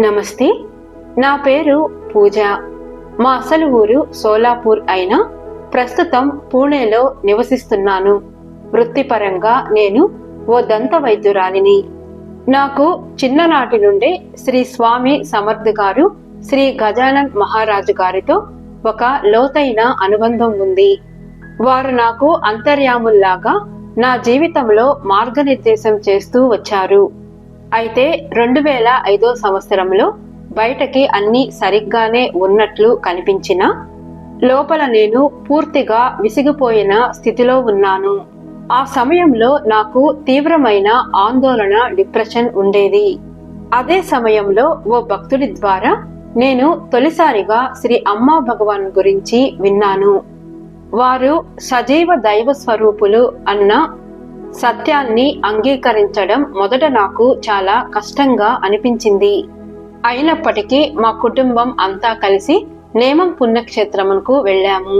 నమస్తే, నా పేరు పూజ. మా అసలు ఊరు సోలాపూర్ అయినా ప్రస్తుతం పూణేలో నివసిస్తున్నాను. వృత్తిపరంగా నేను ఓ దంత వైద్యురాలిని. నాకు చిన్ననాటి నుండే శ్రీ స్వామి సమర్థ్ గారు, శ్రీ గజానన్ మహారాజు గారితో ఒక లోతైన అనుబంధం ఉంది. వారు నాకు అంతర్యాముల్లాగా నా జీవితంలో మార్గనిర్దేశం చేస్తూ వచ్చారు. అయితే 2005 సంవత్సరంలో బయటకి అన్ని సరిగ్గానే ఉన్నట్లు కనిపించినా లోపల నేను పూర్తిగా విసిగిపోయిన స్థితిలో ఉన్నాను. ఆ సమయంలో నాకు తీవ్రమైన ఆందోళన, డిప్రెషన్ ఉండేది. అదే సమయంలో ఓ భక్తుడి ద్వారా నేను తొలిసారిగా శ్రీ అమ్మా భగవాన్ గురించి విన్నాను. వారు సజీవ దైవ స్వరూపులు అన్న సత్యాన్ని అంగీకరించడం మొదట నాకు చాలా కష్టంగా అనిపించింది. అయినప్పటికీ మా కుటుంబం అంతా కలిసి నేమం పుణ్యక్షేత్రమునకు వెళ్ళాము.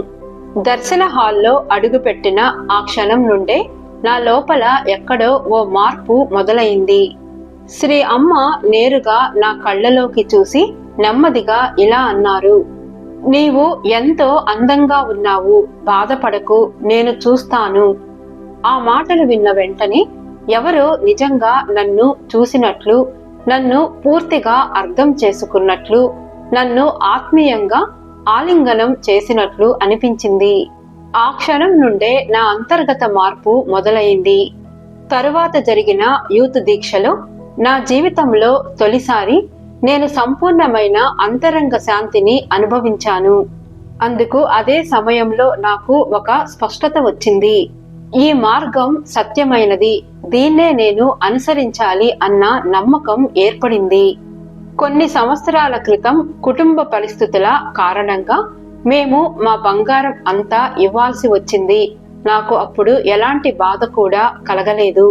దర్శన హాల్లో అడుగుపెట్టిన ఆ క్షణం నుండే నా లోపల ఎక్కడో ఓ మార్పు మొదలైంది. శ్రీ అమ్మ నేరుగా నా కళ్ళలోకి చూసి నెమ్మదిగా ఇలా అన్నారు, నీవు ఎంతో అందంగా ఉన్నావు, బాధపడకు, నేను చూస్తాను. ఆ మాటలు విన్న వెంటనే ఎవరో నిజంగా నన్ను చూసినట్లు, నన్ను పూర్తిగా అర్థం చేసుకున్నట్లు, నన్ను ఆత్మీయంగా ఆలింగనం చేసినట్లు అనిపించింది. ఆ క్షణం నుండే నా అంతర్గత మార్పు మొదలైంది. తరువాత జరిగిన యూత్ దీక్షలో నా జీవితంలో తొలిసారి నేను సంపూర్ణమైన అంతరంగ శాంతిని అనుభవించాను. అందుకు అదే సమయంలో నాకు ఒక స్పష్టత వచ్చింది. ఈ మార్గం సత్యమైనది, దీన్నే నేను అనుసరించాలి అన్న నమ్మకం ఏర్పడింది. కొన్ని సంవత్సరాల క్రితం కుటుంబ పరిస్థితుల కారణంగా మేము మా బంగారం అంతా ఇవ్వాల్సి వచ్చింది. నాకు అప్పుడు ఎలాంటి బాధ కూడా కలగలేదు.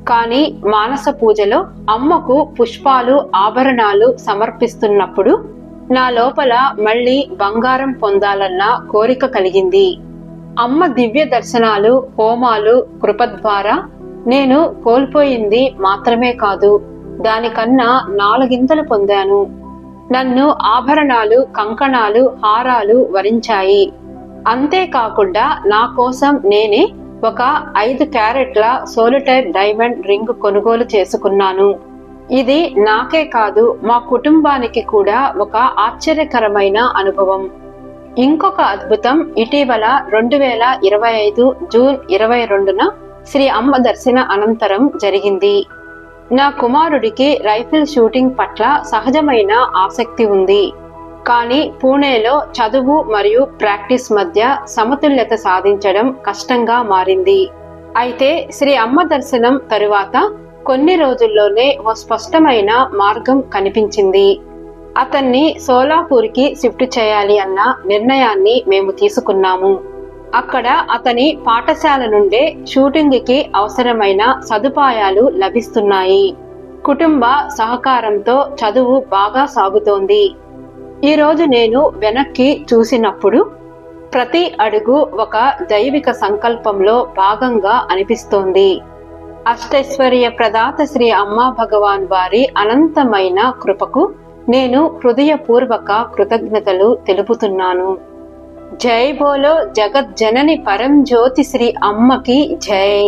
కానీ మానస పూజలో అమ్మకు పుష్పాలు, ఆభరణాలు సమర్పిస్తున్నప్పుడు నా లోపల మళ్ళీ బంగారం పొందాలన్న కోరిక కలిగింది. అమ్మ దివ్య దర్శనాలు, హోమాలు, కృప ద్వారా నేను కోల్పోయింది మాత్రమే కాదు, దానికన్నా 4 పొందాను. నన్ను ఆభరణాలు, కంకణాలు, హారాలు వరించాయి. అంతేకాకుండా నా కోసం నేనే ఒక 5 క్యారెట్ల సోలిటైర్ డైమండ్ రింగ్ కొనుగోలు చేసుకున్నాను. ఇది నాకే కాదు, మా కుటుంబానికి కూడా ఒక ఆశ్చర్యకరమైన అనుభవం. ఇంకొక అద్భుతం ఇటీవల 2025 జూన్ 22న శ్రీ అమ్మ దర్శన అనంతరం జరిగింది. నా కుమారుడికి రైఫిల్ షూటింగ్ పట్ల సహజమైన ఆసక్తి ఉంది. కానీ పూణేలో చదువు మరియు ప్రాక్టీస్ మధ్య సమతుల్యత సాధించడం కష్టంగా మారింది. అయితే శ్రీ అమ్మ దర్శనం తరువాత కొన్ని రోజుల్లోనే ఓ స్పష్టమైన మార్గం కనిపించింది. అతన్ని సోలాపూర్కి షిఫ్ట్ చేయాలి అన్న నిర్ణయాన్ని మేము తీసుకున్నాము. అక్కడ అతని పాఠశాల నుండే షూటింగ్కి అవసరమైన సదుపాయాలు లభిస్తున్నాయి. కుటుంబ సహకారంతో చదువు బాగా సాగుతోంది. ఈరోజు నేను వెనక్కి చూసినప్పుడు ప్రతి అడుగు ఒక దైవిక సంకల్పంలో భాగంగా అనిపిస్తోంది. అష్టైశ్వర్య ప్రదాత శ్రీ అమ్మా భగవాన్ వారి అనంతమైన కృపకు నేను హృదయపూర్వక కృతజ్ఞతలు తెలుపుతున్నాను. జై బోలో జగత్ జనని పరం జ్యోతి శ్రీ అమ్మకి జై.